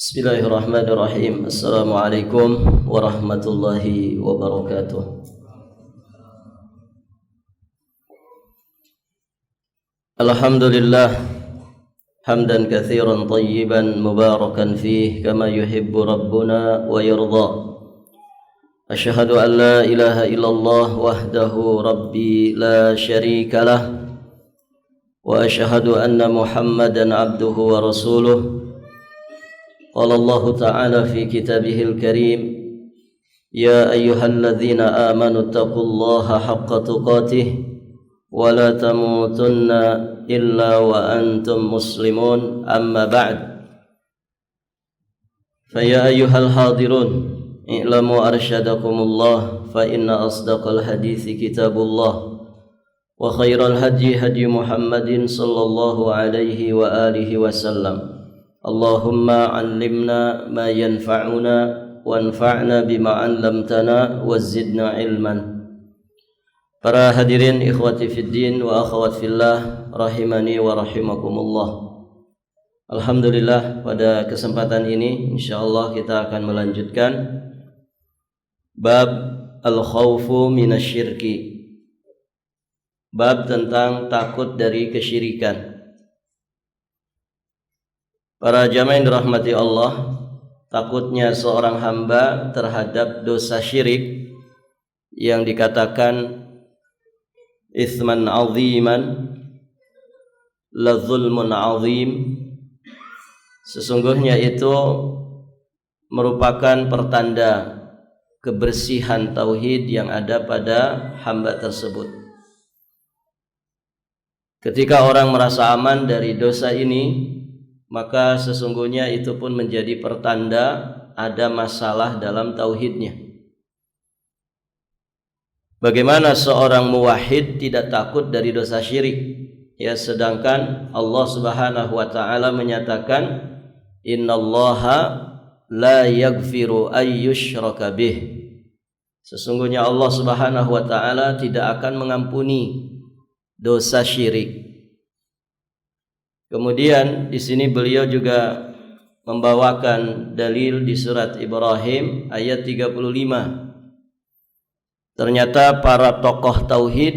Bismillahirrahmanirrahim. Assalamualaikum warahmatullahi wabarakatuh. Alhamdulillah hamdan katsiran tayyiban mubarakan fih kama yuhibbu rabbuna wa yarda. Asyhadu an la ilaha illallah wahdahu rabbi la syarika lah wa asyhadu anna Muhammadan abduhu wa rasuluh. Qala Allah Ta'ala fi kitabihil karim, ya ayyuhalladzina amanu taqullaha haqqa tuqatih wa la tamutunna illa wa antum muslimun, amma ba'd. Fa ya ayyuhal hadirun i'lamu arsyadakumullah fa inna asdaqal hadithi kitabullah wa khairal hadyi hadyi Muhammadin sallallahu alaihi wa alihi wasallam. Allahumma 'allimna ma yanfa'una wanfa'na bima 'allamtana wazidna ilman. Para hadirin ikhwati fiddin wa akhwat fillah rahimani wa rahimakumullah. Alhamdulillah, pada kesempatan ini insyaallah kita akan melanjutkan bab al-khawfu minasyirki, bab tentang takut dari kesyirikan. Para jamaah yang dirahmati Allah, takutnya seorang hamba terhadap dosa syirik yang dikatakan itsman aziman la zulmun azim, sesungguhnya itu merupakan pertanda kebersihan tauhid yang ada pada hamba tersebut. Ketika orang merasa aman dari dosa ini, maka sesungguhnya itu pun menjadi pertanda ada masalah dalam tauhidnya. Bagaimana seorang muwahhid tidak takut dari dosa syirik? Ya, sedangkan Allah Subhanahu wa taala menyatakan innallaha la yaghfiru ay yushraka bih. Sesungguhnya Allah Subhanahu wa taala tidak akan mengampuni dosa syirik. Kemudian di sini beliau juga membawakan dalil di surat Ibrahim ayat 35. Ternyata para tokoh tauhid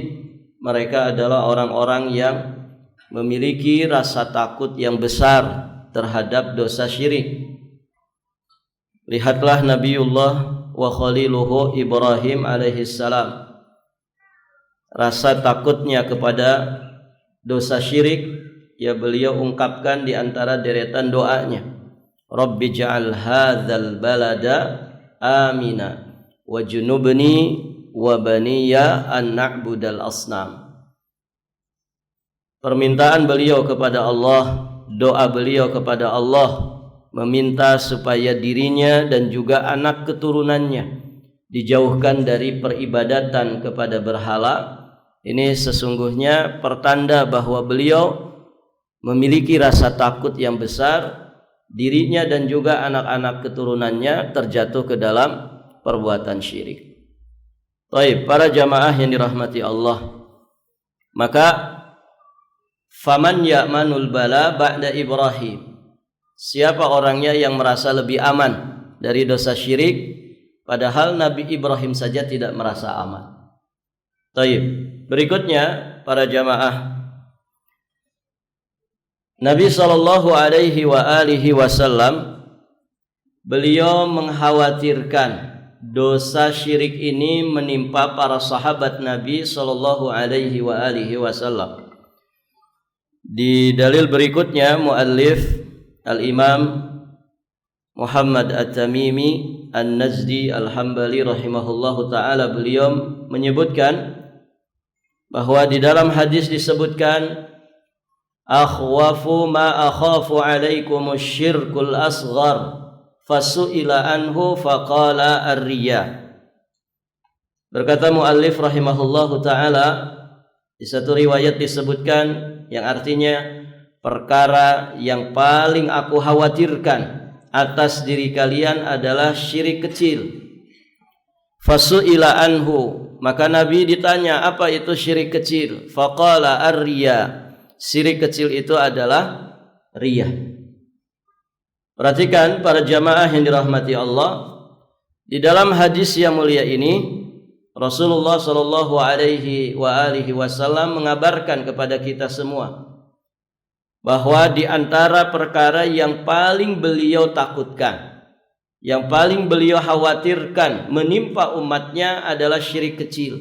mereka adalah orang-orang yang memiliki rasa takut yang besar terhadap dosa syirik. Lihatlah Nabiullah wa khaliluhu Ibrahim alaihissalam. Rasa takutnya kepada dosa syirik ya beliau ungkapkan di antara deretan doanya, Rabbi ja'al hadzal balada amina wajnubni wa baniya an na'budal asnam. Permintaan beliau kepada Allah, doa beliau kepada Allah, meminta supaya dirinya dan juga anak keturunannya dijauhkan dari peribadatan kepada berhala. Ini sesungguhnya pertanda bahwa beliau memiliki rasa takut yang besar, dirinya dan juga anak-anak keturunannya terjatuh ke dalam perbuatan syirik. Baik, para jamaah yang dirahmati Allah, maka faman ya'manul bala ba'da Ibrahim, siapa orangnya yang merasa lebih aman dari dosa syirik padahal Nabi Ibrahim saja tidak merasa aman. Baik, berikutnya para jamaah, Nabi sallallahu alaihi wa alihi wasallam beliau mengkhawatirkan dosa syirik ini menimpa para sahabat Nabi sallallahu alaihi wa alihi wasallam. Di dalil berikutnya muallif Al-Imam Muhammad At-Tamimi An-Najdi Al-Hambali rahimahullahu taala beliau menyebutkan bahwa di dalam hadis disebutkan akhwafu ma akhafu alaikumus syirkul asghar fasu'ila anhu faqala ar-riya. Berkata muallif rahimahullahu taala, di satu riwayat disebutkan yang artinya perkara yang paling aku khawatirkan atas diri kalian adalah syirik kecil. Fasu'ila anhu, maka Nabi ditanya apa itu syirik kecil? Faqala ar-riya, syirik kecil itu adalah riyah. Perhatikan para jamaah yang dirahmati Allah, di dalam hadis yang mulia ini Rasulullah sallallahu alaihi wasallam mengabarkan kepada kita semua bahwa di antara perkara yang paling beliau takutkan, yang paling beliau khawatirkan menimpa umatnya adalah syirik kecil.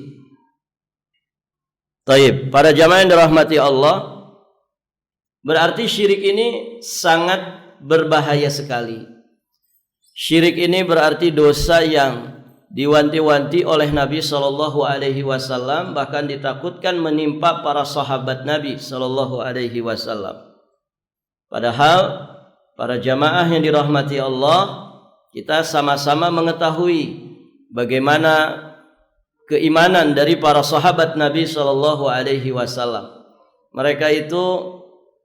Taib, para jamaah yang dirahmati Allah, berarti syirik ini sangat berbahaya sekali. Syirik ini berarti dosa yang diwanti-wanti oleh Nabi sallallahu alaihi wasallam, bahkan ditakutkan menimpa para sahabat Nabi sallallahu alaihi wasallam. Padahal para jamaah yang dirahmati Allah, kita sama-sama mengetahui bagaimana keimanan dari para sahabat Nabi sallallahu alaihi wasallam. Mereka itu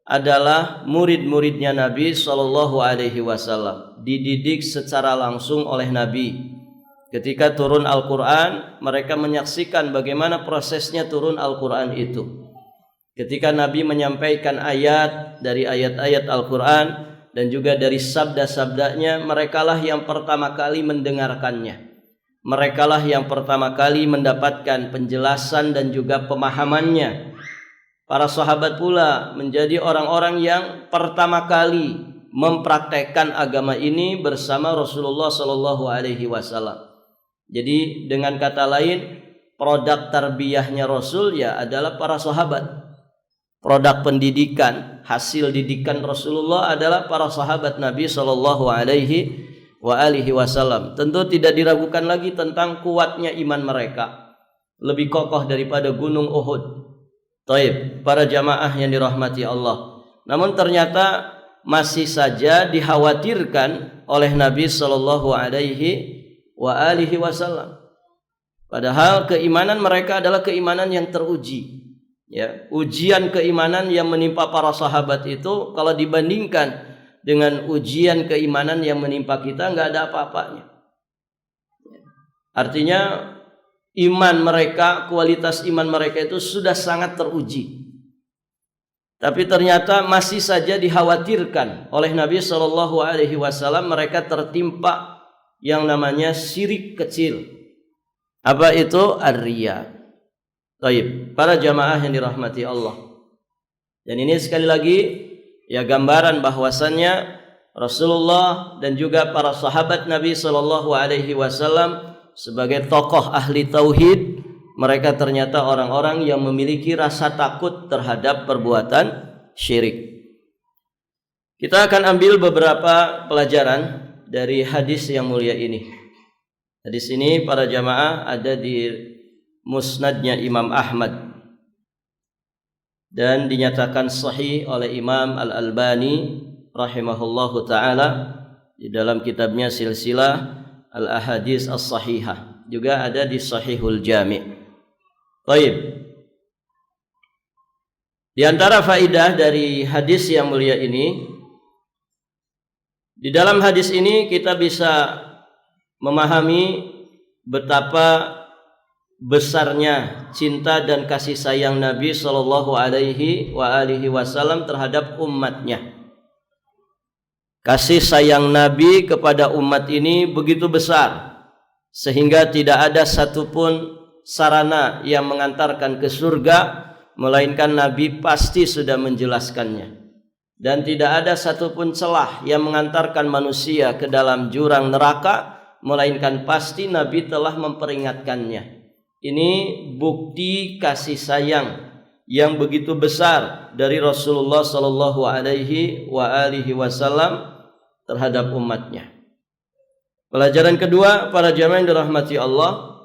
adalah murid-muridnya Nabi sallallahu alaihi wasallam, dididik secara langsung oleh Nabi. Ketika turun Al-Qur'an, mereka menyaksikan bagaimana prosesnya turun Al-Qur'an itu. Ketika Nabi menyampaikan ayat dari ayat-ayat Al-Quran dan juga dari sabda-sabdanya, merekalah yang pertama kali mendengarkannya. Merekalah yang pertama kali mendapatkan penjelasan dan juga pemahamannya. Para sahabat pula menjadi orang-orang yang pertama kali mempraktekkan agama ini bersama Rasulullah sallallahu alaihi wasallam. Jadi dengan kata lain, produk tarbiyahnya Rasul ya adalah para sahabat. Produk pendidikan, hasil didikan Rasulullah adalah para sahabat Nabi sallallahu alaihi wasallam. Tentu tidak diragukan lagi tentang kuatnya iman mereka, lebih kokoh daripada gunung Uhud. Taib, para jamaah yang dirahmati Allah. Namun ternyata masih saja dikhawatirkan oleh Nabi sallallahu alaihi wasallam. Padahal keimanan mereka adalah keimanan yang teruji. Ya, ujian keimanan yang menimpa para sahabat itu kalau dibandingkan dengan ujian keimanan yang menimpa kita nggak ada apa-apanya. Artinya iman mereka, kualitas iman mereka itu sudah sangat teruji. Tapi ternyata masih saja dikhawatirkan oleh Nabi sallallahu alaihi wasallam mereka tertimpa yang namanya syirik kecil. Apa itu? Ar-riya. Baik, para jamaah yang dirahmati Allah. Dan ini sekali lagi ya gambaran bahwasannya Rasulullah dan juga para sahabat Nabi sallallahu alaihi wasallam sebagai tokoh ahli tauhid, mereka ternyata orang-orang yang memiliki rasa takut terhadap perbuatan syirik. Kita akan ambil beberapa pelajaran dari hadis yang mulia ini. Hadis ini para jamaah ada di musnadnya Imam Ahmad dan dinyatakan sahih oleh Imam Al-Albani rahimahullahu taala di dalam kitabnya Silsilah Al-Ahadits As-Sahihah, juga ada di Sahihul Jami'. Baik. Di antara faedah dari hadis yang mulia ini, di dalam hadis ini kita bisa memahami betapa besarnya cinta dan kasih sayang Nabi sallallahu alaihi wasallam terhadap umatnya. Kasih sayang Nabi kepada umat ini begitu besar sehingga tidak ada satupun sarana yang mengantarkan ke surga melainkan Nabi pasti sudah menjelaskannya, dan tidak ada satupun celah yang mengantarkan manusia ke dalam jurang neraka melainkan pasti Nabi telah memperingatkannya. Ini bukti kasih sayang yang begitu besar dari Rasulullah sallallahu alaihi wasallam terhadap umatnya. Pelajaran kedua, para jamaah yang dirahmati Allah,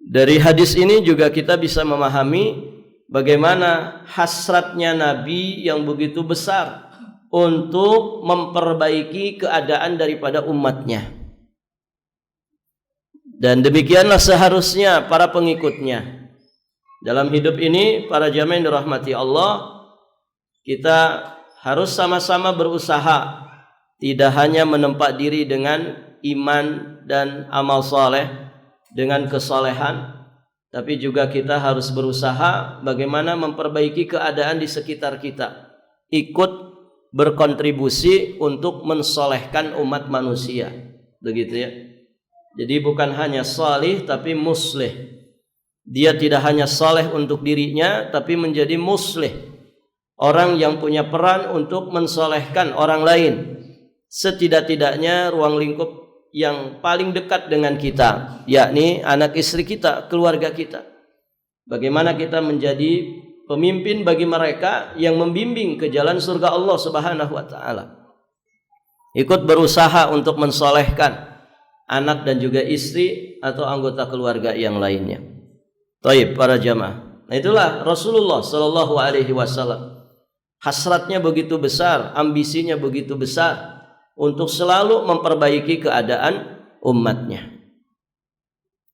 dari hadis ini juga kita bisa memahami bagaimana hasratnya Nabi yang begitu besar untuk memperbaiki keadaan daripada umatnya. Dan demikianlah seharusnya para pengikutnya. Dalam hidup ini, para jamaah yang dirahmati Allah, kita harus sama-sama berusaha, tidak hanya menempa diri dengan iman dan amal saleh, dengan kesolehan, tapi juga kita harus berusaha bagaimana memperbaiki keadaan di sekitar kita. Ikut berkontribusi untuk mensolehkan umat manusia, begitu ya. Jadi bukan hanya salih tapi muslih. Dia tidak hanya saleh untuk dirinya tapi menjadi muslih, orang yang punya peran untuk mensolehkan orang lain, setidak-tidaknya ruang lingkup yang paling dekat dengan kita, yakni anak istri kita, keluarga kita. Bagaimana kita menjadi pemimpin bagi mereka yang membimbing ke jalan surga Allah Subhanahu wa taala. Ikut berusaha untuk mensolehkan anak dan juga istri atau anggota keluarga yang lainnya. Taib para jamaah. Nah, itulah Rasulullah sallallahu alaihi wasallam. Hasratnya begitu besar, ambisinya begitu besar untuk selalu memperbaiki keadaan umatnya.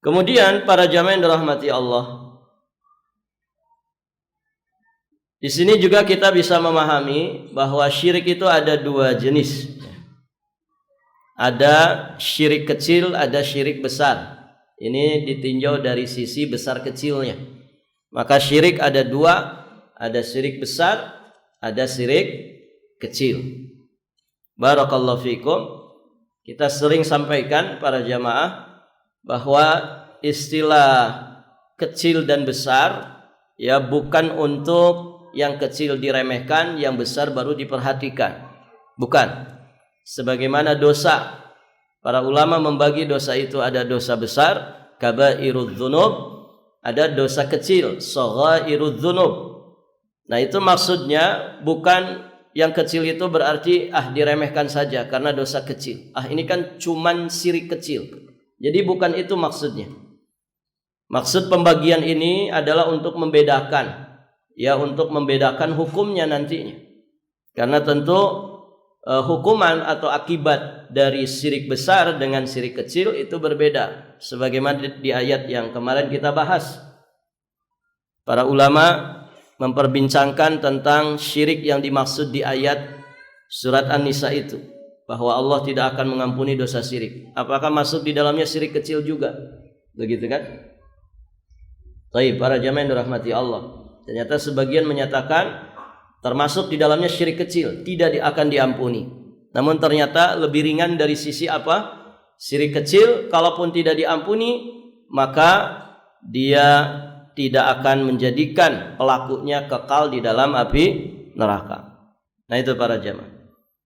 Kemudian para jamaah yang dirahmati Allah, di sini juga kita bisa memahami bahwa syirik itu ada dua jenis. Ada syirik kecil, ada syirik besar. Ini ditinjau dari sisi besar kecilnya. Maka syirik ada dua, ada syirik besar, ada syirik kecil. Barakallahu fikum. Kita sering sampaikan para jamaah bahwa istilah kecil dan besar ya bukan untuk yang kecil diremehkan, yang besar baru diperhatikan. Bukan. Sebagaimana dosa, para ulama membagi dosa itu ada dosa besar, kabairudz dzunub, ada dosa kecil, shaghairudz dzunub. Nah, itu maksudnya bukan yang kecil itu berarti diremehkan saja karena dosa kecil. Ini kan cuman syirik kecil. Jadi bukan itu maksudnya. Maksud pembagian ini adalah untuk membedakan, ya, untuk membedakan hukumnya nantinya. Karena tentu hukuman atau akibat dari syirik besar dengan syirik kecil itu berbeda, sebagaimana di ayat yang kemarin kita bahas. Para ulama memperbincangkan tentang syirik yang dimaksud di ayat surat An-Nisa itu, bahwa Allah tidak akan mengampuni dosa syirik. Apakah masuk di dalamnya syirik kecil juga? Begitu kan? Baik, para jamaah yang dirahmati Allah, ternyata sebagian menyatakan termasuk di dalamnya syirik kecil, tidak akan diampuni. Namun ternyata lebih ringan dari sisi apa? Syirik kecil, kalaupun tidak diampuni, maka dia tidak akan menjadikan pelakunya kekal di dalam api neraka. Nah, itu para jamaah.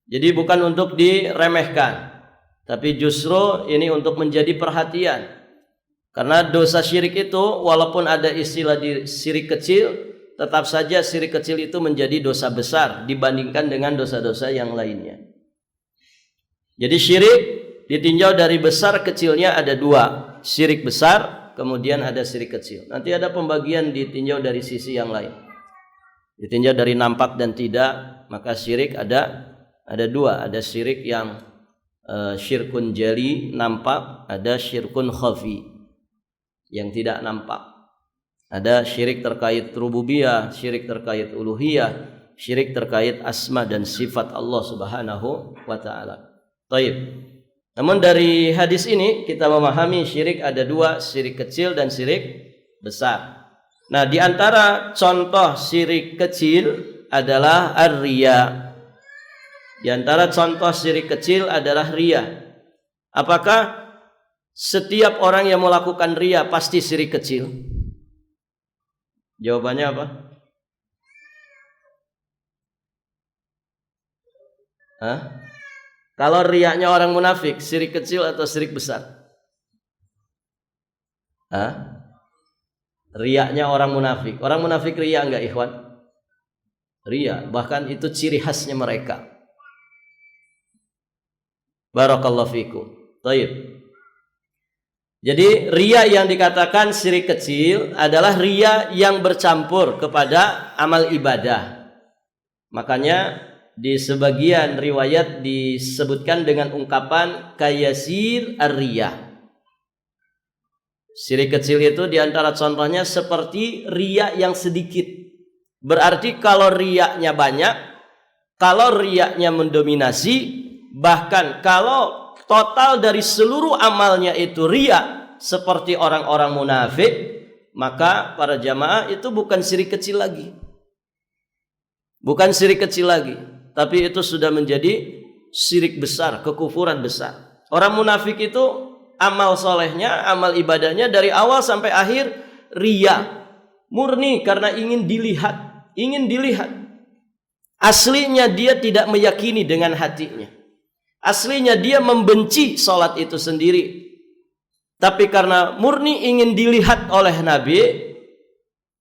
Jadi bukan untuk diremehkan, tapi justru ini untuk menjadi perhatian. Karena dosa syirik itu walaupun ada istilah di syirik kecil, tetap saja syirik kecil itu menjadi dosa besar dibandingkan dengan dosa-dosa yang lainnya. Jadi syirik ditinjau dari besar kecilnya ada dua, syirik besar, kemudian ada syirik kecil. Nanti ada pembagian ditinjau dari sisi yang lain. Ditinjau dari nampak dan tidak, maka syirik ada dua, ada syirik yang syirkun jali, nampak, ada syirkun khafi yang tidak nampak. Ada syirik terkait rububiyah, syirik terkait uluhiyah, syirik terkait asma dan sifat Allah Subhanahu wa taala. Baik. Namun dari hadis ini kita memahami syirik ada dua, syirik kecil dan syirik besar. Nah, di antara contoh syirik kecil adalah ar-riya. Di antara contoh syirik kecil adalah riya. Apakah setiap orang yang melakukan riya pasti syirik kecil? Jawabannya apa? Kalau riyanya orang munafik, syirik kecil atau syirik besar? Riyanya orang munafik. Orang munafik riya enggak, ikhwan? Riya, bahkan itu ciri khasnya mereka. Barakallahu fikum. Baik. Jadi riya yang dikatakan syirik kecil adalah riya yang bercampur kepada amal ibadah. Makanya di sebagian riwayat disebutkan dengan ungkapan kayasir ar-riya. Syirik kecil itu diantara contohnya seperti riya yang sedikit. Berarti kalau riyanya banyak, kalau riyanya mendominasi, bahkan kalau total dari seluruh amalnya itu riya seperti orang-orang munafik, maka para jamaah itu bukan syirik kecil lagi. Bukan syirik kecil lagi. tapi itu sudah menjadi syirik besar, kekufuran besar. Orang munafik itu amal solehnya, amal ibadahnya dari awal sampai akhir riya, murni karena ingin dilihat, ingin dilihat. Aslinya dia tidak meyakini dengan hatinya. Aslinya dia membenci salat itu sendiri. Tapi karena murni ingin dilihat oleh Nabi,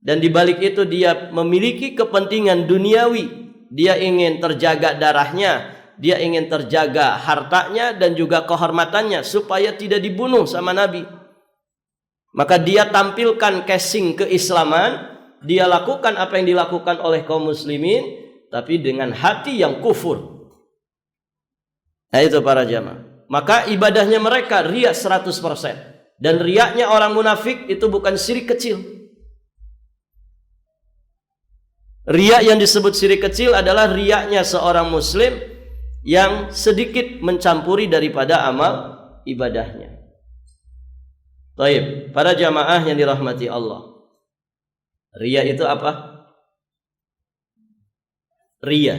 dan dibalik itu dia memiliki kepentingan duniawi, dia ingin terjaga darahnya, dia ingin terjaga hartanya dan juga kehormatannya supaya tidak dibunuh sama Nabi. Maka dia tampilkan casing keislaman, dia lakukan apa yang dilakukan oleh kaum muslimin, tapi dengan hati yang kufur. Nah itu para jamaah. Maka ibadahnya mereka riya 100%. Dan riyaknya orang munafik itu bukan syirik kecil. Riya yang disebut syirik kecil adalah riyaknya seorang muslim yang sedikit mencampuri daripada amal ibadahnya. Baik, para jamaah yang dirahmati Allah. Riya itu apa? Riya,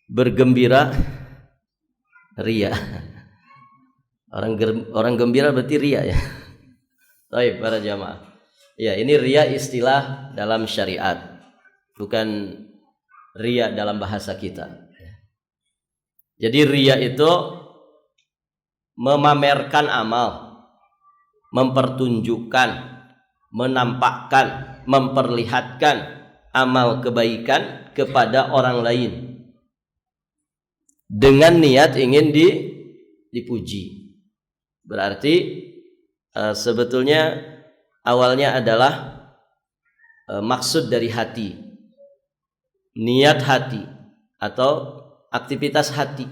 bergembira, riya. Orang gembira berarti riya ya. Baik, para jamaah. Ya, ini riya istilah dalam syariat, bukan riya dalam bahasa kita. Jadi riya itu memamerkan amal, mempertunjukkan, menampakkan, memperlihatkan amal kebaikan kepada orang lain dengan niat ingin dipuji. Berarti sebetulnya awalnya adalah maksud dari hati, niat hati atau aktivitas hati.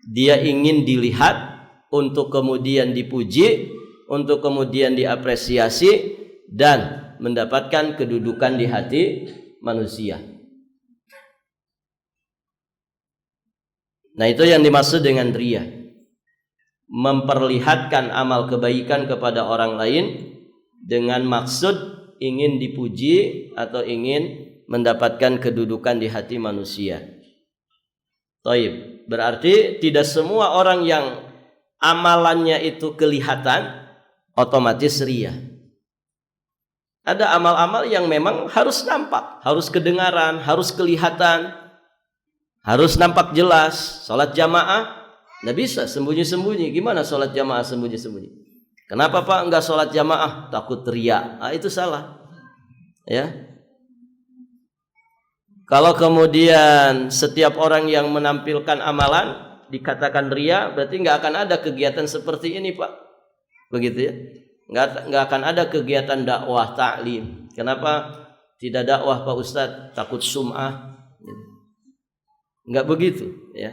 Dia ingin dilihat untuk kemudian dipuji, untuk kemudian diapresiasi dan mendapatkan kedudukan di hati manusia. Nah, itu yang dimaksud dengan riya. Memperlihatkan amal kebaikan kepada orang lain dengan maksud ingin dipuji atau ingin mendapatkan kedudukan di hati manusia. Taib. Berarti tidak semua orang yang amalannya itu kelihatan otomatis riya. Ada amal-amal yang memang harus nampak, harus kedengaran, harus kelihatan, harus nampak jelas. Salat jamaah nggak bisa sembunyi-sembunyi. Gimana sholat jamaah sembunyi-sembunyi? Kenapa Pak enggak sholat jamaah? Takut riya. Itu salah. Ya. Kalau kemudian setiap orang yang menampilkan amalan dikatakan riya, berarti nggak akan ada kegiatan seperti ini Pak. Begitu ya. Nggak akan ada kegiatan dakwah ta'lim. Kenapa tidak dakwah Pak Ustadz? Takut sum'ah. Nggak begitu ya.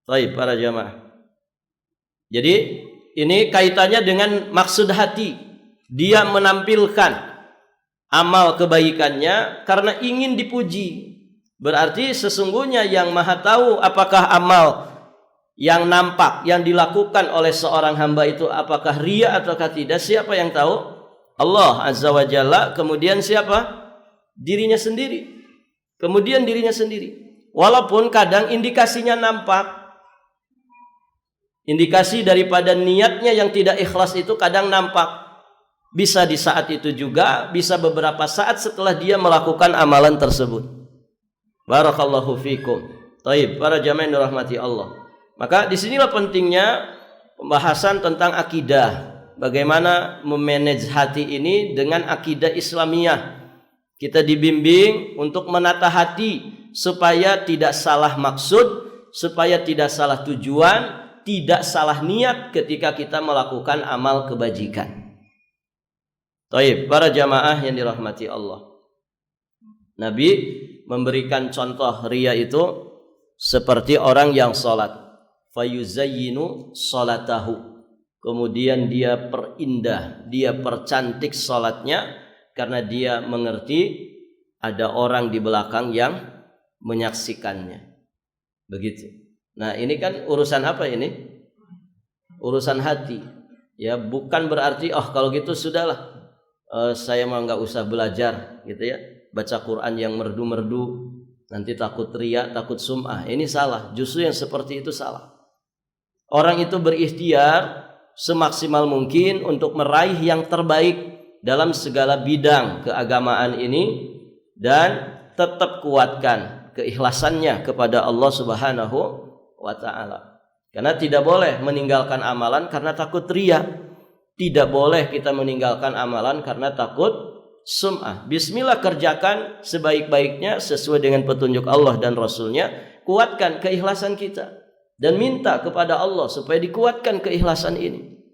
Baik, para jamaah. Jadi ini kaitannya dengan maksud hati. Dia menampilkan amal kebaikannya karena ingin dipuji. Berarti sesungguhnya yang Maha tahu apakah amal yang nampak yang dilakukan oleh seorang hamba itu apakah riya ataukah tidak, siapa yang tahu? Allah Azza wa Jalla. Kemudian siapa? Dirinya sendiri. Kemudian dirinya sendiri. Walaupun kadang indikasinya nampak, indikasi daripada niatnya yang tidak ikhlas itu kadang nampak. Bisa di saat itu juga, bisa beberapa saat setelah dia melakukan amalan tersebut. Barakallahu fikum. Taib, para jamaah yang dirahmati Allah. Maka disinilah pentingnya pembahasan tentang akidah. Bagaimana memanage hati ini dengan akidah Islamiyah. Kita dibimbing untuk menata hati supaya tidak salah maksud, supaya tidak salah tujuan, tidak salah niat ketika kita melakukan amal kebajikan. Taib, para jamaah yang dirahmati Allah. Nabi memberikan contoh riya itu seperti orang yang salat. Fayuzayyinu salatahu. Kemudian dia perindah, dia percantik salatnya karena dia mengerti ada orang di belakang yang menyaksikannya. Begitu. Nah, ini kan urusan apa ini? Urusan hati. Ya, bukan berarti kalau gitu sudahlah. Saya mau nggak usah belajar gitu ya. baca Quran yang merdu-merdu, nanti takut riya, takut sum'ah. Ini salah. Justru yang seperti itu salah. Orang itu berikhtiar semaksimal mungkin untuk meraih yang terbaik dalam segala bidang keagamaan ini, dan tetap kuatkan keikhlasannya kepada Allah Subhanahu wa ta'ala. Karena tidak boleh meninggalkan amalan karena takut riya. Tidak boleh kita meninggalkan amalan karena takut sum'ah. Bismillah, kerjakan sebaik-baiknya sesuai dengan petunjuk Allah dan Rasulnya. Kuatkan keikhlasan kita dan minta kepada Allah supaya dikuatkan keikhlasan ini.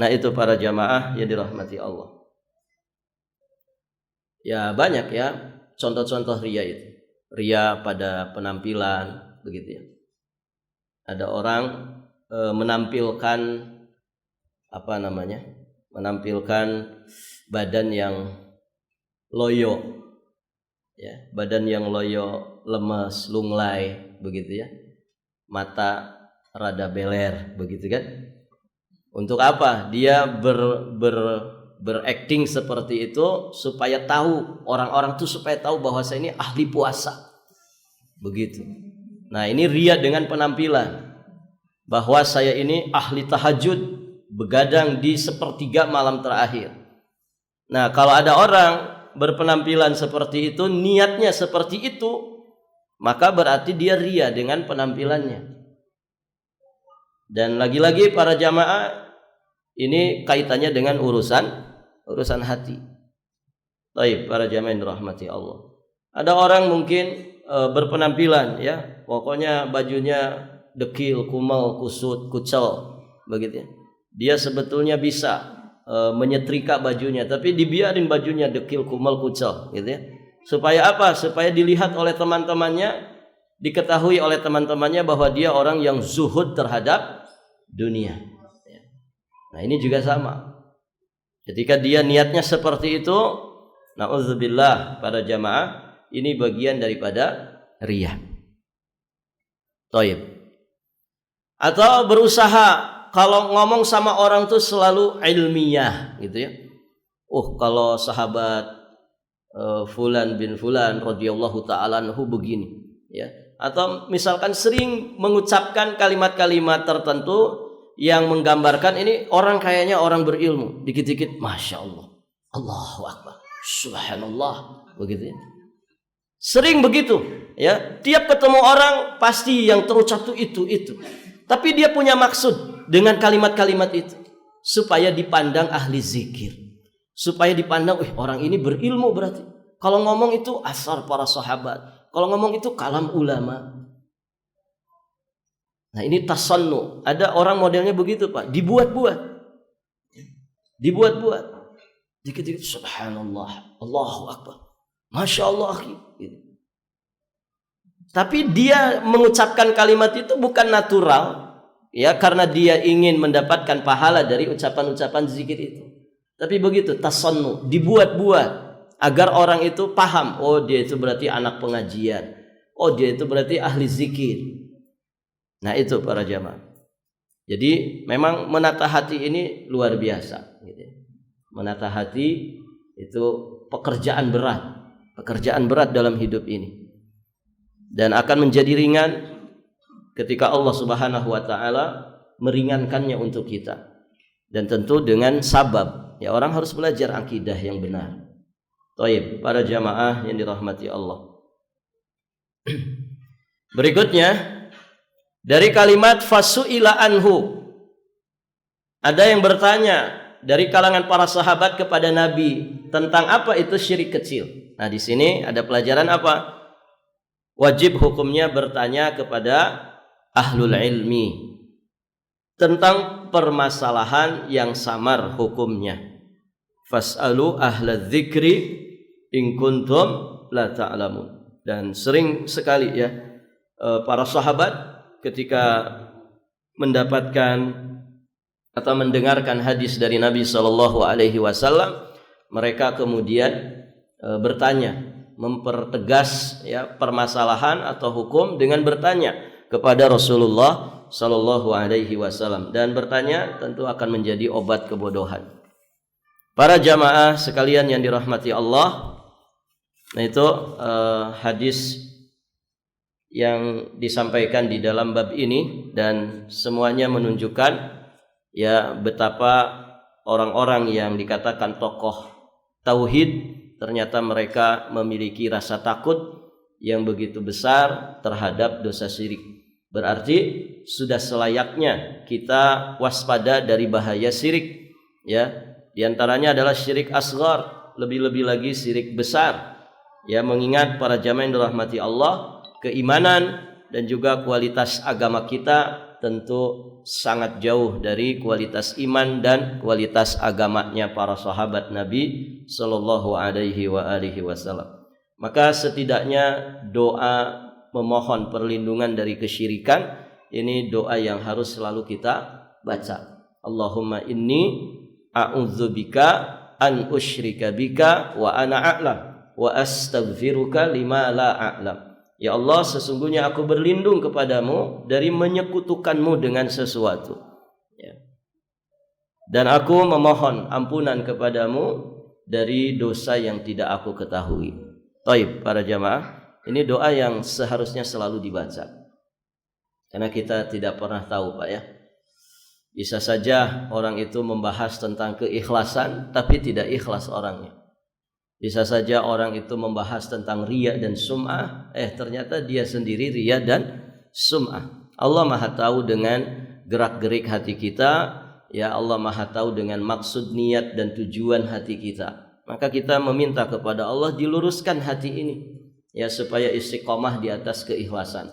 Nah, itu para jamaah yang dirahmati Allah. Ya, banyak ya contoh-contoh riya itu. Riya pada penampilan, begitu ya. Ada orang menampilkan menampilkan badan yang loyo, ya, badan yang loyo, lemes, lunglai, begitu ya. Mata rada beler, begitu kan? Untuk apa? Dia berakting seperti itu supaya tahu, orang-orang tuh supaya tahu bahwa saya ini ahli puasa. Begitu. Nah, ini riya dengan penampilan. Bahwa saya ini ahli tahajud, begadang di sepertiga malam terakhir. Nah, kalau ada orang berpenampilan seperti itu, niatnya seperti itu, maka berarti dia riya dengan penampilannya. Dan lagi-lagi para jamaah, ini kaitannya dengan urusan hati. Baik, para jamaah yang dirahmati Allah. Ada orang mungkin berpenampilan, ya, pokoknya bajunya dekil, kumal, kusut, kucel, begitu ya. Dia sebetulnya bisa menyetrika bajunya, tapi dibiarin bajunya dekil, kumal, kucel, gitu ya. Supaya apa? Supaya dilihat oleh teman-temannya, diketahui oleh teman-temannya bahwa dia orang yang zuhud terhadap dunia. Nah, ini juga sama. Ketika dia niatnya seperti itu, na'udzubillah para jamaah, ini bagian daripada riya. Taib. Atau berusaha kalau ngomong sama orang tuh selalu ilmiah, gitu ya. Kalau sahabat Fulan bin Fulan radhiyallahu ta'ala anhu begini, ya. Atau misalkan sering mengucapkan kalimat-kalimat tertentu yang menggambarkan ini orang kayaknya orang berilmu. Dikit-dikit Masya Allah, Allahu Akbar, Subhanallah, begitu ya. Sering begitu, ya. Tiap ketemu orang pasti yang terucap itu. Tapi dia punya maksud dengan kalimat-kalimat itu supaya dipandang ahli zikir, supaya dipandang, orang ini berilmu berarti. Kalau ngomong itu asar para sahabat, kalau ngomong itu kalam ulama. Nah, ini tasannu. Ada orang modelnya begitu, Pak. Dibuat-buat. Dikit-dikit Subhanallah, Allahu Akbar, Masya Allah, gitu. Tapi dia mengucapkan kalimat itu bukan natural, ya, karena dia ingin mendapatkan pahala dari ucapan-ucapan zikir itu. Tapi begitu, tasannu, dibuat-buat agar orang itu paham, dia itu berarti anak pengajian, dia itu berarti ahli zikir. Nah, itu para jamaah. Jadi memang menata hati ini luar biasa, gitu. Menata hati itu pekerjaan berat dalam hidup ini, dan akan menjadi ringan ketika Allah Subhanahu wa ta'ala meringankannya untuk kita. Dan tentu dengan sabab, ya, orang harus belajar akidah yang benar. Taib, para jamaah yang dirahmati Allah. Berikutnya dari kalimat fasu'ila anhu, ada yang bertanya dari kalangan para sahabat kepada Nabi tentang apa itu syirik kecil. Nah, di sini ada pelajaran apa? Wajib hukumnya bertanya kepada ahlul ilmi tentang permasalahan yang samar hukumnya. Fas'alu ahla dzikri in kuntum la ta'lamun. Dan sering sekali, ya, para sahabat ketika mendapatkan atau mendengarkan hadis dari Nabi sallallahu alaihi wasallam, mereka kemudian bertanya, mempertegas, ya, permasalahan atau hukum dengan bertanya kepada Rasulullah sallallahu alaihi wasallam, dan bertanya tentu akan menjadi obat kebodohan. Para jamaah sekalian yang dirahmati Allah, Nah itu hadis yang disampaikan di dalam bab ini, dan semuanya menunjukkan ya betapa orang-orang yang dikatakan tokoh tauhid ternyata mereka memiliki rasa takut yang begitu besar terhadap dosa syirik. Berarti sudah selayaknya kita waspada dari bahaya syirik, ya. Di antaranya adalah syirik asghar, lebih-lebih lagi syirik besar. Ya, mengingat para jamaah yang dirahmati Allah, keimanan dan juga kualitas agama kita tentu sangat jauh dari kualitas iman dan kualitas agamanya para sahabat Nabi sallallahu alaihi wasallam. Maka setidaknya doa memohon perlindungan dari kesyirikan ini doa yang harus selalu kita baca. Allahumma inni a'udzubika an usyrika bika wa ana a'lam wa astaghfiruka lima la a'lam. Ya Allah, sesungguhnya aku berlindung kepadamu dari menyekutukanmu dengan sesuatu, ya. Dan aku memohon ampunan kepadamu dari dosa yang tidak aku ketahui. Taib, para jamaah, ini doa yang seharusnya selalu dibaca. Karena kita tidak pernah tahu, Pak, ya. Bisa saja orang itu membahas tentang keikhlasan tapi tidak ikhlas orangnya. Bisa saja orang itu membahas tentang riya dan sum'ah, ternyata dia sendiri riya dan sum'ah. Allah Maha tahu dengan gerak-gerik hati kita, ya. Allah Maha tahu dengan maksud, niat dan tujuan hati kita. Maka kita meminta kepada Allah diluruskan hati ini, ya, supaya istiqomah di atas keikhlasan.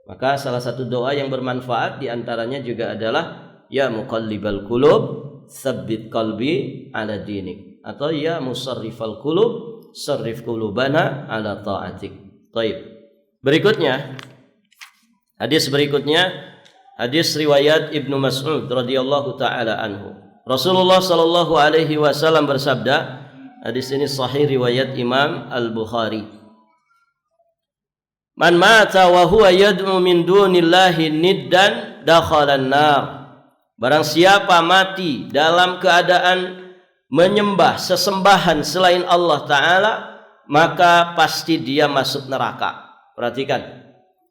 Maka salah satu doa yang bermanfaat diantaranya juga adalah ya muqallibal qulub tsabbit qalbi ala dinik, atau ya musarrifal qulub sarrif qulubana ala ta'atik. Baik. Hadis berikutnya hadis riwayat Ibnu Mas'ud radhiyallahu taala anhu. Rasulullah sallallahu alaihi wasallam bersabda, hadis ini sahih riwayat Imam Al-Bukhari. Man mata wa huwa yad'u min dunillahi niddan dakhalan nar. Barang siapa mati dalam keadaan menyembah sesembahan selain Allah Ta'ala, maka pasti dia masuk neraka. Perhatikan,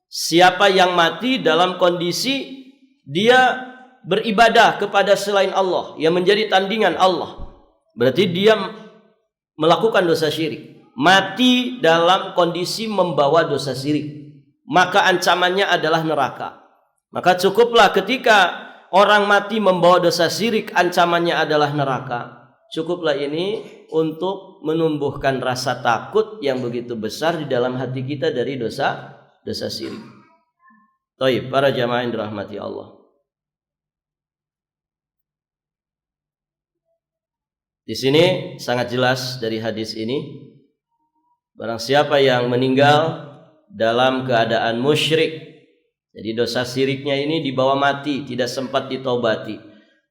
siapa yang mati dalam kondisi dia beribadah kepada selain Allah, yang menjadi tandingan Allah, berarti dia melakukan dosa syirik. Mati dalam kondisi membawa dosa syirik, maka ancamannya adalah neraka. Maka cukuplah ketika orang mati membawa dosa syirik, ancamannya adalah neraka. Cukuplah ini untuk menumbuhkan rasa takut yang begitu besar di dalam hati kita dari dosa syirik. Baik, para jamaah yang dirahmati Allah. Di sini sangat jelas dari hadis ini, barang siapa yang meninggal dalam keadaan musyrik, jadi dosa syiriknya ini dibawa mati, tidak sempat ditaubati,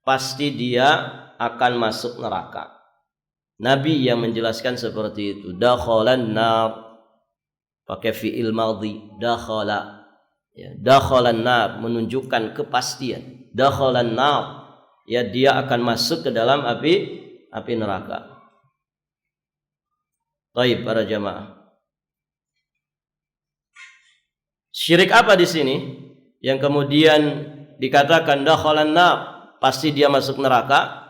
pasti dia akan masuk neraka. Nabi yang menjelaskan seperti itu. Dakhalan nar, pakai fi'il madhi, dakhala, ya, dakhalan nar menunjukkan kepastian. Dakhalan nar, ya, dia akan masuk ke dalam api neraka. Baik, para jamaah. Syirik apa di sini yang kemudian dikatakan dakhalan nar, pasti dia masuk neraka?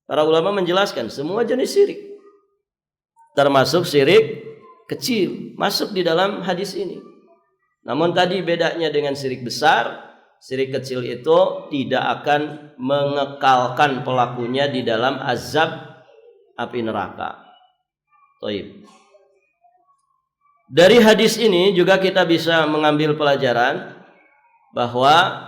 Para ulama menjelaskan semua jenis syirik, termasuk syirik kecil, masuk di dalam hadis ini. Namun tadi bedanya dengan syirik besar, syirik kecil itu tidak akan mengekalkan pelakunya di dalam azab api neraka. Baik. Dari hadis ini juga kita bisa mengambil pelajaran bahwa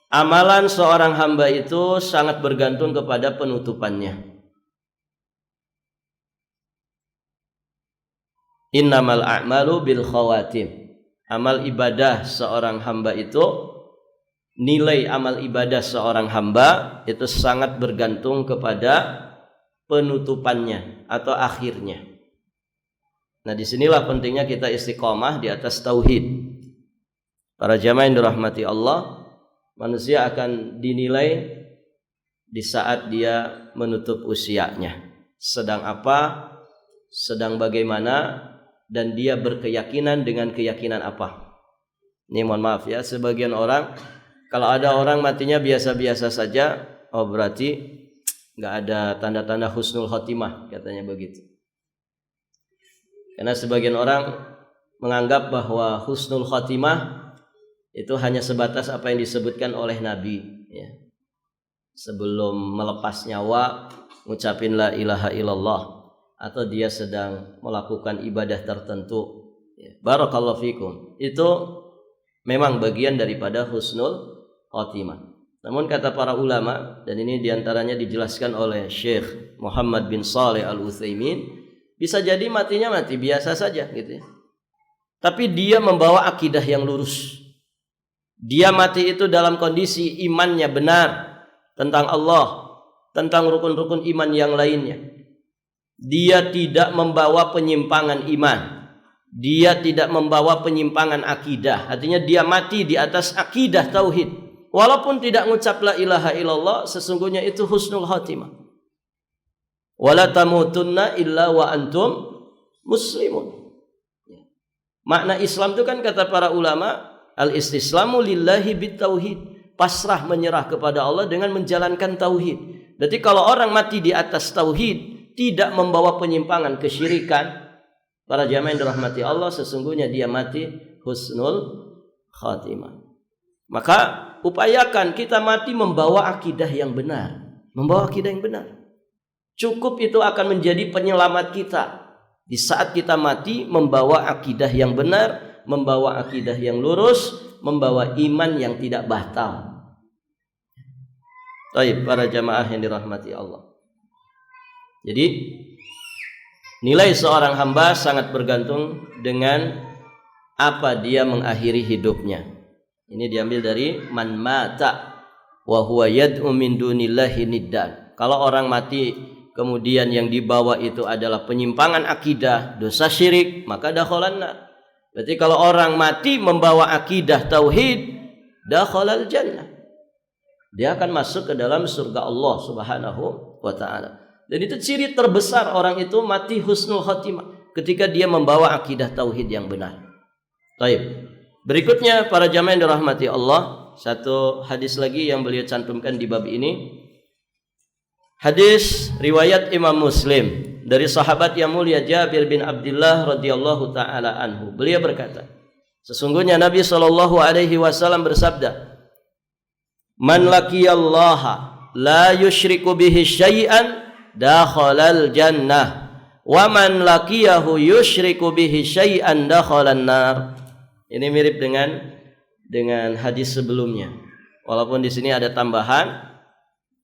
amalan seorang hamba itu sangat bergantung kepada penutupannya. Innamal a'malu bil khawatim. Amal ibadah seorang hamba itu, nilai amal ibadah seorang hamba itu sangat bergantung kepada penutupannya atau akhirnya. Nah, disinilah pentingnya kita istiqomah di atas tauhid. Para jamaah yang dirahmati Allah, manusia akan dinilai di saat dia menutup usianya. Sedang apa sedang bagaimana, dan dia berkeyakinan dengan keyakinan apa. Ini mohon maaf ya, sebagian orang kalau ada orang matinya biasa-biasa saja, oh berarti nggak ada tanda-tanda husnul khotimah, katanya begitu. Karena sebagian orang menganggap bahwa husnul khotimah itu hanya sebatas apa yang disebutkan oleh Nabi, ya. Sebelum melepas nyawa ngucapin la ilaha illallah, atau dia sedang melakukan ibadah tertentu, ya. Barakallahu fikum. Itu memang bagian daripada husnul khotimah. Namun kata para ulama, dan ini diantaranya dijelaskan oleh Syekh Muhammad bin Shalih Al-Utsaimin, bisa jadi matinya mati biasa saja gitu ya. Tapi dia membawa akidah yang lurus. Dia mati itu dalam kondisi imannya benar tentang Allah, tentang rukun-rukun iman yang lainnya. Dia tidak membawa penyimpangan iman. Dia tidak membawa penyimpangan akidah. Artinya dia mati di atas akidah tauhid. Walaupun tidak mengucap la ilaha illallah, sesungguhnya itu husnul khatimah. Wala tamutunna illa wa antum muslimun. Makna Islam itu kan kata para ulama, al-istislamu lillahi bitauhid. Pasrah menyerah kepada Allah dengan menjalankan tauhid. Berarti kalau orang mati di atas tauhid, tidak membawa penyimpangan kesyirikan, para jamaah yang dirahmati Allah, sesungguhnya dia mati husnul khatimah. Maka upayakan kita mati membawa akidah yang benar. Membawa akidah yang benar. Cukup itu akan menjadi penyelamat kita. Di saat kita mati membawa akidah yang benar, membawa akidah yang lurus, membawa iman yang tidak batal. Baik, para jamaah yang dirahmati Allah. Jadi nilai seorang hamba sangat bergantung dengan apa dia mengakhiri hidupnya. Ini diambil dari man mata wa huwa yad'u min dunillahi niddan. Kalau orang mati kemudian yang dibawa itu adalah penyimpangan akidah, dosa syirik, maka dakhalan nar. Berarti kalau orang mati membawa akidah tauhid, dakhalal jannah. Dia akan masuk ke dalam surga Allah Subhanahu wa taala. Dan itu ciri terbesar orang itu mati husnul khatimah, ketika dia membawa akidah tauhid yang benar. Baik. Berikutnya para jamaah yang dirahmati Allah, satu hadis lagi yang beliau cantumkan di bab ini. Hadis riwayat Imam Muslim dari sahabat yang mulia Jabir bin Abdullah radhiyallahu taala anhu. Beliau berkata, sesungguhnya Nabi sallallahu alaihi wasallam bersabda, "Man laqiyallaha la yusyriku bihi syai'an dakhalal jannah, wa man laqiyahu yusyriku bihi syai'an dakhalan nar." Ini mirip dengan hadis sebelumnya. Walaupun di sini ada tambahan,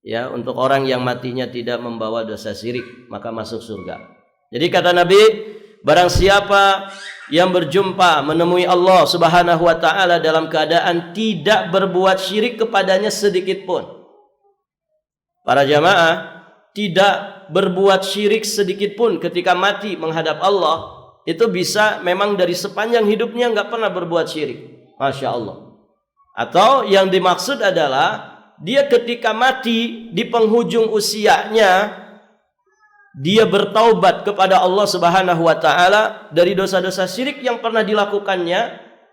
ya, untuk orang yang matinya tidak membawa dosa syirik maka masuk surga. Jadi kata Nabi, barang siapa yang berjumpa menemui Allah Subhanahu wa taala dalam keadaan tidak berbuat syirik kepadanya sedikit pun. Para jamaah, tidak berbuat syirik sedikit pun ketika mati menghadap Allah, itu bisa memang dari sepanjang hidupnya nggak pernah berbuat syirik. Masya Allah. Atau yang dimaksud adalah dia ketika mati di penghujung usianya, dia bertaubat kepada Allah Subhanahu wa taala dari dosa-dosa syirik yang pernah dilakukannya,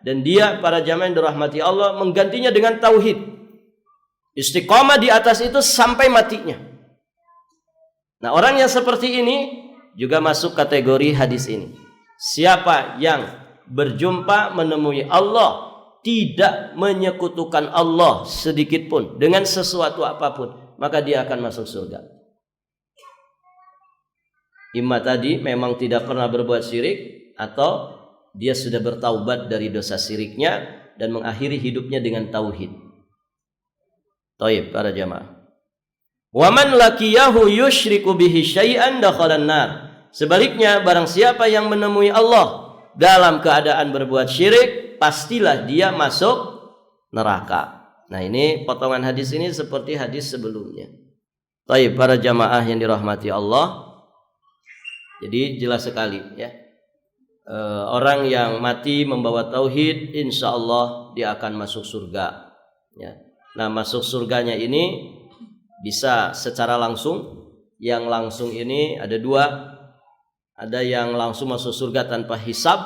dan dia, para jamaah yang dirahmati Allah, menggantinya dengan tauhid. Istiqomah di atas itu sampai matinya. Nah, orang yang seperti ini juga masuk kategori hadis ini. Siapa yang berjumpa menemui Allah, tidak menyekutukan Allah sedikit pun dengan sesuatu apapun, maka dia akan masuk surga. Imma tadi memang tidak pernah berbuat syirik, atau dia sudah bertaubat dari dosa syiriknya dan mengakhiri hidupnya dengan tauhid. Taib, para jamaah. Wa man laqiyahu yusyriku bihi syai'an dakhalan nar. Sebaliknya, barang siapa yang menemui Allah dalam keadaan berbuat syirik, pastilah dia masuk neraka. Nah, ini potongan hadis ini seperti hadis sebelumnya. Baik, para jamaah yang dirahmati Allah. Jadi jelas sekali ya. Orang yang mati membawa tauhid, insya Allah dia akan masuk surga. Ya. Nah, masuk surganya ini bisa secara langsung. Yang langsung ini ada dua. Ada yang langsung masuk surga tanpa hisab,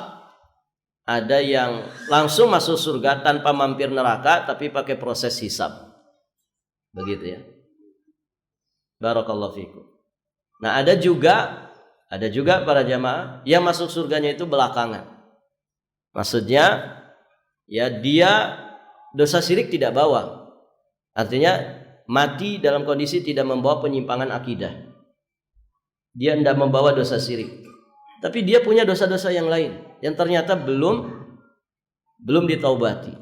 ada yang langsung masuk surga tanpa mampir neraka tapi pakai proses hisab. Begitu ya. Barakallahu fikum. Nah, ada juga para jamaah yang masuk surganya itu belakangan. Maksudnya ya dia dosa syirik tidak bawa. Artinya mati dalam kondisi tidak membawa penyimpangan akidah. Dia tidak membawa dosa syirik. Tapi dia punya dosa-dosa yang lain yang ternyata belum ditaubati.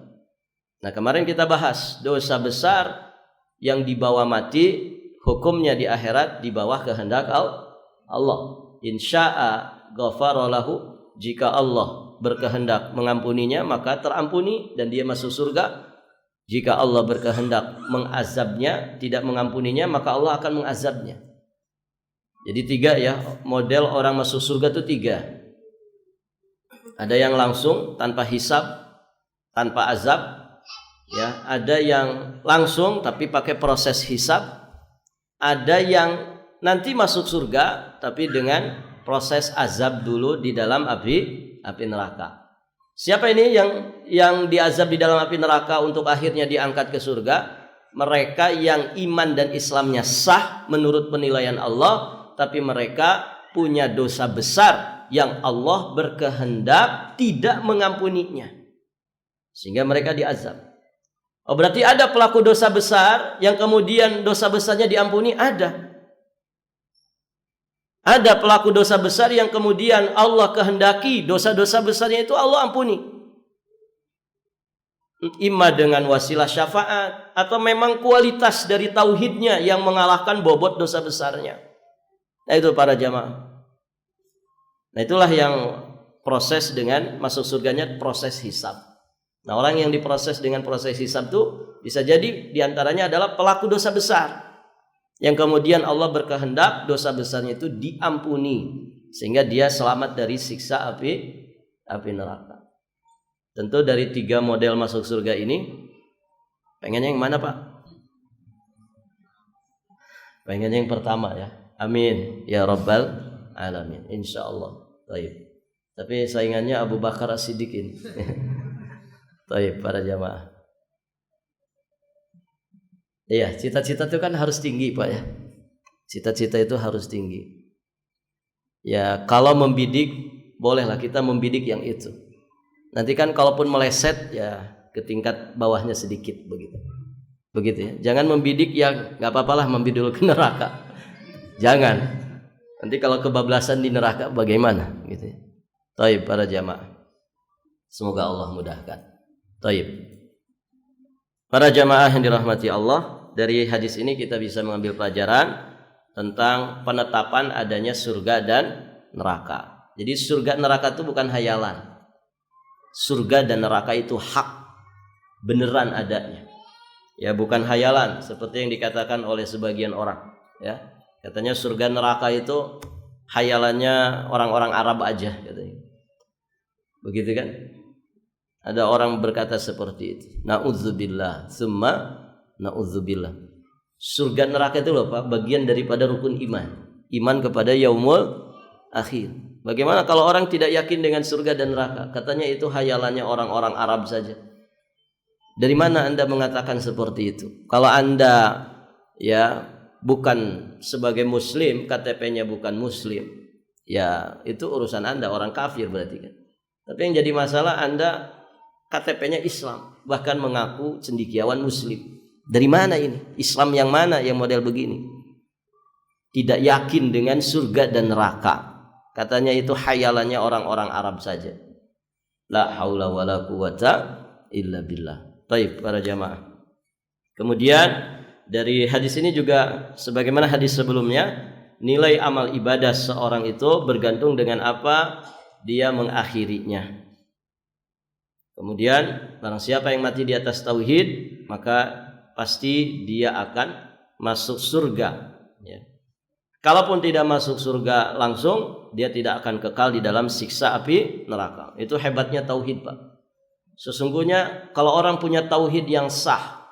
Nah, kemarin kita bahas dosa besar yang dibawa mati, hukumnya di akhirat di bawah kehendak Allah. Insya'a ghafara lahu, jika Allah berkehendak mengampuninya maka terampuni dan dia masuk surga. Jika Allah berkehendak mengazabnya, tidak mengampuninya, maka Allah akan mengazabnya. Jadi 3 ya, model orang masuk surga itu 3. Ada yang langsung tanpa hisab, tanpa azab, ya. Ada yang langsung tapi pakai proses hisab. Ada yang nanti masuk surga tapi dengan proses azab dulu di dalam api neraka. Siapa ini yang diazab di dalam api neraka untuk akhirnya diangkat ke surga? Mereka yang iman dan Islamnya sah menurut penilaian Allah, tapi mereka punya dosa besar yang Allah berkehendak tidak mengampuninya, sehingga mereka diazab. Oh, berarti ada pelaku dosa besar yang kemudian dosa besarnya diampuni? Ada pelaku dosa besar yang kemudian Allah kehendaki dosa-dosa besarnya itu Allah ampuni. Imma dengan wasilah syafaat, atau memang kualitas dari tauhidnya yang mengalahkan bobot dosa besarnya. Nah, itu para jamaah. Nah, itulah yang proses dengan masuk surganya proses hisab. Nah, orang yang diproses dengan proses hisab itu bisa jadi diantaranya adalah pelaku dosa besar yang kemudian Allah berkehendak dosa besarnya itu diampuni sehingga dia selamat dari siksa api neraka. Tentu dari 3 model masuk surga ini, pengennya yang mana, Pak? Pengennya yang pertama ya. Amin ya rabbal alamin, insyaallah. Baik. Tapi saingannya Abu Bakar As-Siddiq ini. Baik, para jamaah. Iya, cita-cita itu kan harus tinggi, Pak ya. Cita-cita itu harus tinggi. Ya, kalau membidik, bolehlah kita membidik yang itu. Nanti kan kalaupun meleset ya ke tingkat bawahnya sedikit begitu. Begitu ya. Jangan membidik yang enggak apa-apalah membidul ke neraka. Jangan. Nanti kalau kebablasan di neraka bagaimana gitu ya. Taib para jamaah. Semoga Allah mudahkan. Taib. Para jamaah yang dirahmati Allah, dari hadis ini kita bisa mengambil pelajaran tentang penetapan adanya surga dan neraka. Jadi surga neraka itu bukan hayalan. Surga dan neraka itu hak, beneran adanya. Ya, bukan hayalan seperti yang dikatakan oleh sebagian orang, ya. Katanya surga neraka itu hayalannya orang-orang Arab aja katanya. Begitu kan? Ada orang berkata seperti itu. Na'udzubillah, summa na'udzubillah. Surga neraka itu loh Pak, bagian daripada rukun iman. Iman kepada yaumul akhir. Bagaimana kalau orang tidak yakin dengan surga dan neraka? Katanya itu hayalannya orang-orang Arab saja. Dari mana Anda mengatakan seperti itu? Kalau Anda ya bukan sebagai muslim, KTP-nya bukan muslim, ya itu urusan Anda, orang kafir berarti kan. Tapi yang jadi masalah Anda KTP-nya Islam, bahkan mengaku cendekiawan muslim. Dari mana ini? Islam yang mana yang model begini? Tidak yakin dengan surga dan neraka. Katanya itu hayalannya orang-orang Arab saja. La haula wala quwata illa billah. Baik para jamaah. Kemudian dari hadis ini juga sebagaimana hadis sebelumnya, nilai amal ibadah seorang itu bergantung dengan apa dia mengakhirinya. Kemudian barang siapa yang mati di atas tauhid, maka pasti dia akan masuk surga ya. Kalaupun tidak masuk surga langsung, dia tidak akan kekal di dalam siksa api neraka. Itu hebatnya tauhid, Pak. Sesungguhnya kalau orang punya tauhid yang sah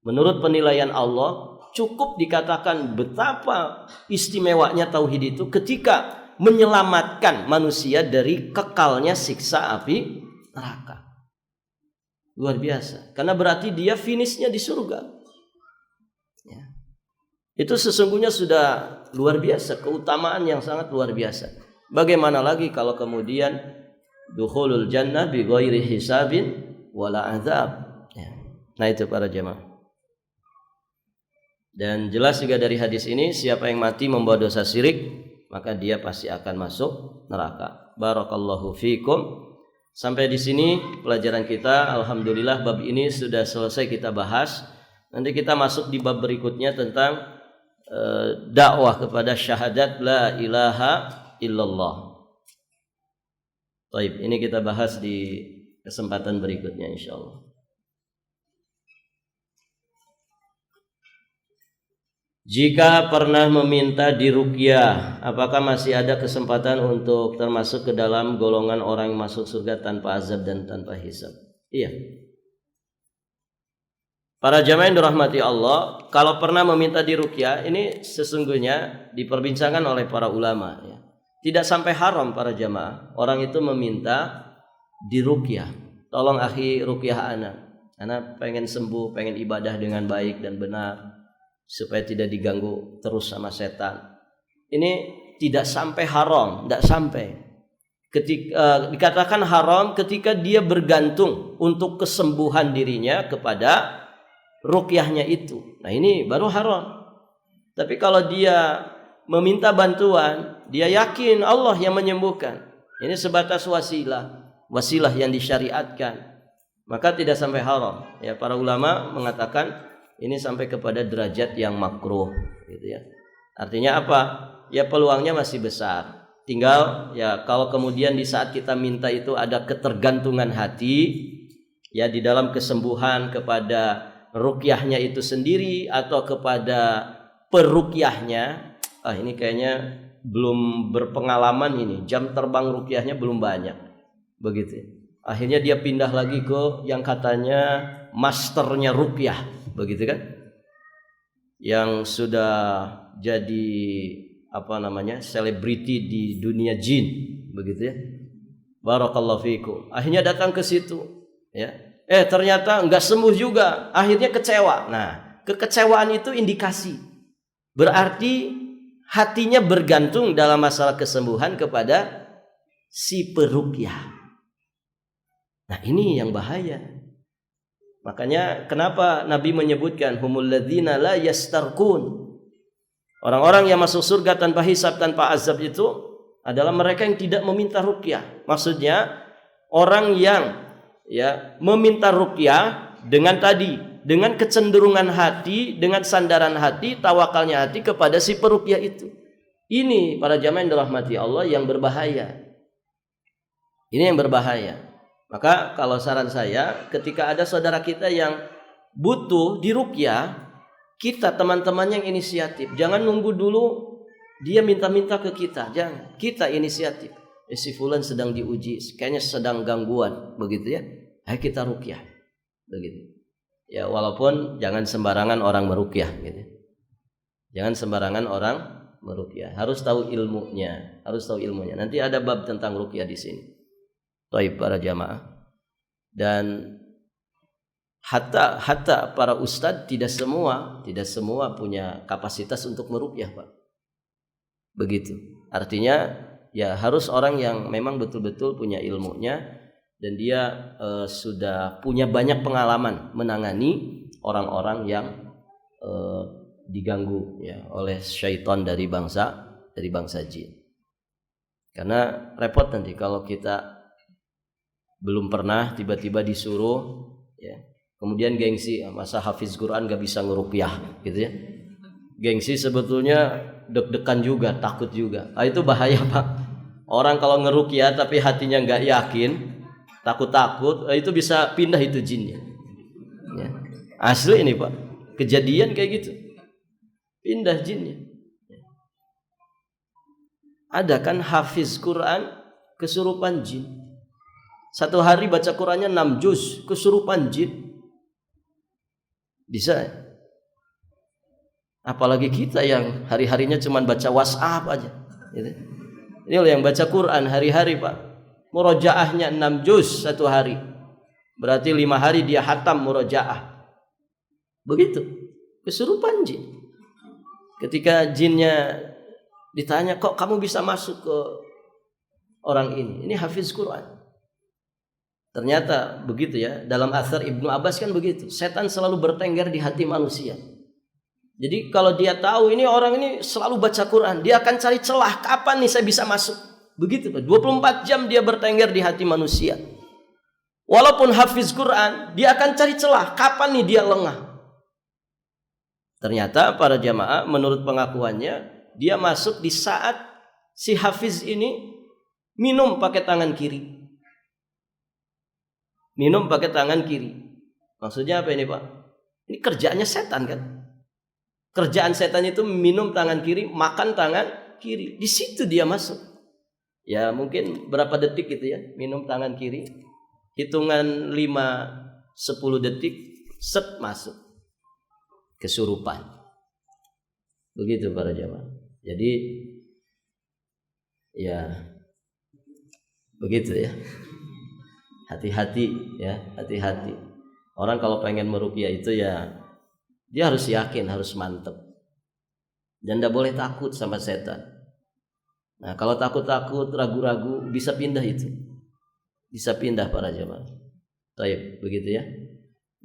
menurut penilaian Allah, cukup dikatakan betapa istimewanya tauhid itu ketika menyelamatkan manusia dari kekalnya siksa api neraka. Luar biasa. Karena berarti dia finishnya di surga. Ya. Itu sesungguhnya sudah luar biasa, keutamaan yang sangat luar biasa. Bagaimana lagi kalau kemudian dukhulul jannah bi ghairi hisabin wala azab. Ya. Nah itu para jemaah. Dan jelas juga dari hadis ini, siapa yang mati membawa dosa syirik, maka dia pasti akan masuk neraka. Barakallahu fikum. Sampai di sini pelajaran kita. Alhamdulillah bab ini sudah selesai kita bahas. Nanti kita masuk di bab berikutnya tentang dakwah kepada syahadat la ilaha illallah. Baik, ini kita bahas di kesempatan berikutnya insyaallah. Jika pernah meminta diruqyah, apakah masih ada kesempatan untuk termasuk ke dalam golongan orang yang masuk surga tanpa azab dan tanpa hisab? Iya. Para jamaah yang dirahmati Allah, kalau pernah meminta diruqyah, ini sesungguhnya diperbincangkan oleh para ulama. Ya. Tidak sampai haram para jamaah. Orang itu meminta diruqyah. Tolong akhi ruqyah anak pengen sembuh, pengen ibadah dengan baik dan benar, supaya tidak diganggu terus sama setan. Ini tidak sampai haram, tidak sampai. Dikatakan haram ketika dia bergantung untuk kesembuhan dirinya kepada ruqyahnya itu. Nah ini baru haram. Tapi kalau dia meminta bantuan, dia yakin Allah yang menyembuhkan, ini sebatas wasilah yang disyariatkan, maka tidak sampai haram. Ya, para ulama mengatakan ini sampai kepada derajat yang makruh, gitu ya. Artinya apa? Ya peluangnya masih besar. Tinggal ya kalau kemudian di saat kita minta itu ada ketergantungan hati, ya di dalam kesembuhan kepada ruqyahnya itu sendiri atau kepada peruqyahnya. Ini kayaknya belum berpengalaman ini. Jam terbang ruqyahnya belum banyak. Begitu. Akhirnya dia pindah lagi ke yang katanya masternya ruqyah. Begitu kan, yang sudah jadi selebriti di dunia jin, begitu ya. Barakallahu fikum. Akhirnya datang ke situ, ya. Ternyata enggak sembuh juga. Akhirnya kecewa. Nah, kekecewaan itu indikasi. Berarti hatinya bergantung dalam masalah kesembuhan kepada si peruqyah. Nah, ini yang bahaya. Makanya kenapa Nabi menyebutkan humul ladzina la yastarqun. Orang-orang yang masuk surga tanpa hisab, tanpa azab itu adalah mereka yang tidak meminta ruqyah. Maksudnya orang yang meminta ruqyah dengan kecenderungan hati, dengan sandaran hati, tawakalnya hati kepada si peruqyah itu. Ini para jamaah yang dirahmati Allah yang berbahaya. Ini yang berbahaya. Maka kalau saran saya, ketika ada saudara kita yang butuh diruqyah, kita teman-teman yang inisiatif. Jangan nunggu dulu dia minta-minta ke kita. Jangan. Kita inisiatif. Si fulan sedang diuji, kayaknya sedang gangguan, begitu ya. Ayo kita ruqyah. Begitu. Ya walaupun jangan sembarangan orang meruqyah gitu. Jangan sembarangan orang meruqyah. Harus tahu ilmunya. Nanti ada bab tentang ruqyah di sini. Baik para jamaah. Dan hatta para ustadz tidak semua punya kapasitas untuk meruqyah, Pak. Begitu. Artinya ya harus orang yang memang betul-betul punya ilmunya dan dia sudah punya banyak pengalaman menangani orang-orang yang diganggu ya oleh syaitan dari bangsa jin. Karena repot nanti kalau kita belum pernah tiba-tiba disuruh ya. Kemudian gengsi, masa hafiz Quran gak bisa ngeruqyah gitu ya. Gengsi sebetulnya deg-degan juga, takut juga. Itu bahaya, Pak. Orang kalau ngeruqyah tapi hatinya gak yakin, takut-takut, itu bisa pindah itu jinnya. Ya. Asli ini, Pak. Kejadian kayak gitu. Pindah jinnya. Ada kan hafiz Quran kesurupan jin. Satu hari baca Qurannya 6 juz, kesurupan jin. Bisa. Apalagi kita yang hari-harinya cuma baca WhatsApp aja. Gitu. Ini loh yang baca Quran hari-hari Pak. Murojaahnya 6 juz satu hari. Berarti 5 hari dia hatam murojaah. Begitu. Kesurupan jin. Ketika jinnya ditanya, kok kamu bisa masuk ke orang ini? Ini hafiz Quran. Ternyata begitu ya. Dalam athar Ibnu Abbas kan begitu. Setan selalu bertengger di hati manusia. Jadi kalau dia tahu ini orang ini selalu baca Quran, dia akan cari celah kapan nih saya bisa masuk. Begitu Pak. 24 jam dia bertengger di hati manusia. Walaupun hafiz Quran, dia akan cari celah kapan nih dia lengah. Ternyata para jamaah menurut pengakuannya, dia masuk di saat si hafiz ini minum pakai tangan kiri. Minum pakai tangan kiri. Maksudnya apa ini Pak? Ini kerjaannya setan kan? Kerjaan setan itu minum tangan kiri, makan tangan kiri. Di situ dia masuk. Ya mungkin berapa detik gitu ya, minum tangan kiri. Hitungan 5-10 detik, set masuk. Kesurupan. Begitu para jamaah. Jadi ya begitu ya. Hati-hati ya, hati-hati. Orang kalau pengen meruqyah itu ya dia harus yakin, harus mantep. Dan tidak boleh takut sama setan. Nah kalau takut-takut, ragu-ragu, bisa pindah itu. Bisa pindah para jamaah. Baik, begitu ya.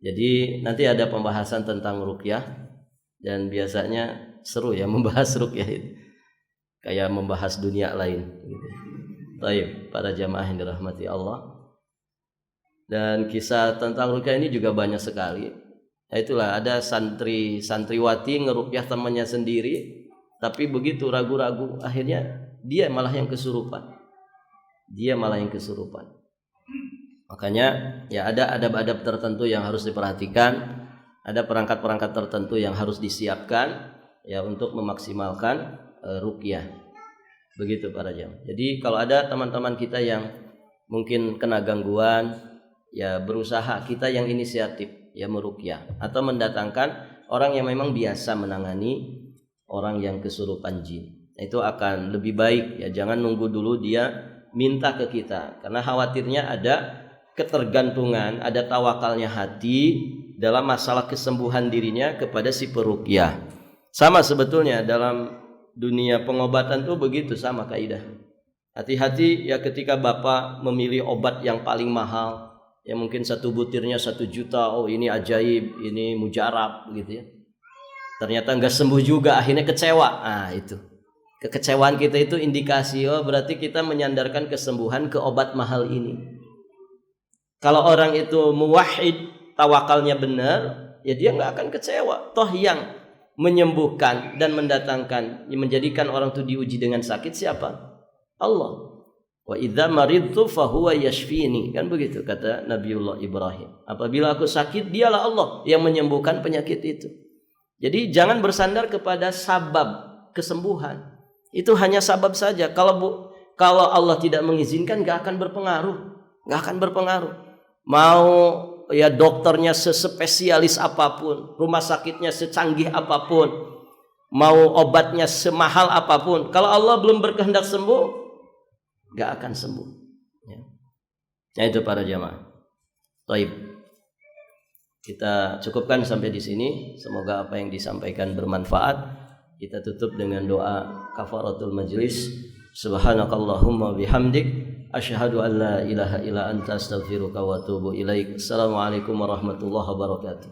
Jadi nanti ada pembahasan tentang ruqyah. Dan biasanya seru ya membahas ruqyah itu. Kayak membahas dunia lain. Baik, para jamaah yang dirahmati Allah. Dan kisah tentang ruqyah ini juga banyak sekali. Ya itulah ada santriwati ngeruqyah temannya sendiri, tapi begitu ragu-ragu akhirnya dia malah yang kesurupan. Dia malah yang kesurupan. Makanya ya ada adab-adab tertentu yang harus diperhatikan, ada perangkat-perangkat tertentu yang harus disiapkan ya untuk memaksimalkan ruqyah. Begitu para jamaah. Jadi kalau ada teman-teman kita yang mungkin kena gangguan, ya berusaha kita yang inisiatif ya meruqyah atau mendatangkan orang yang memang biasa menangani orang yang kesurupan jin. Itu akan lebih baik ya, jangan nunggu dulu dia minta ke kita karena khawatirnya ada ketergantungan, ada tawakalnya hati dalam masalah kesembuhan dirinya kepada si peruqyah. Sama sebetulnya dalam dunia pengobatan tuh begitu, sama kaidah. Hati-hati ya ketika Bapak memilih obat yang paling mahal. Ya mungkin 1 butirnya 1 juta, oh ini ajaib, ini mujarab gitu ya. Ternyata enggak sembuh juga, akhirnya kecewa. Ah itu. Kekecewaan kita itu indikasi, oh berarti kita menyandarkan kesembuhan ke obat mahal ini. Kalau orang itu muwahhid, tawakalnya benar, ya dia enggak akan kecewa. Toh yang menyembuhkan dan mendatangkan, menjadikan orang itu diuji dengan sakit siapa? Allah. Wa idza maridtu fahuwa yashfini, kan begitu kata Nabiullah Ibrahim. Apabila aku sakit, dialah Allah yang menyembuhkan penyakit itu. Jadi jangan bersandar kepada sabab kesembuhan. Itu hanya sabab saja. Kalau Allah tidak mengizinkan, gak akan berpengaruh. Gak akan berpengaruh. Mau ya dokternya sespesialis apapun, rumah sakitnya secanggih apapun, mau obatnya semahal apapun, kalau Allah belum berkehendak sembuh, gak akan sembuh ya. Nah itu para jamaah. Baik, kita cukupkan sampai di sini. Semoga apa yang disampaikan bermanfaat. Kita tutup dengan doa kafaratul majlis. Subhanakallahumma bihamdik, asyhadu an la ilaha illa anta astaghfiruka wa atubu ilaik. Assalamualaikum warahmatullahi wabarakatuh.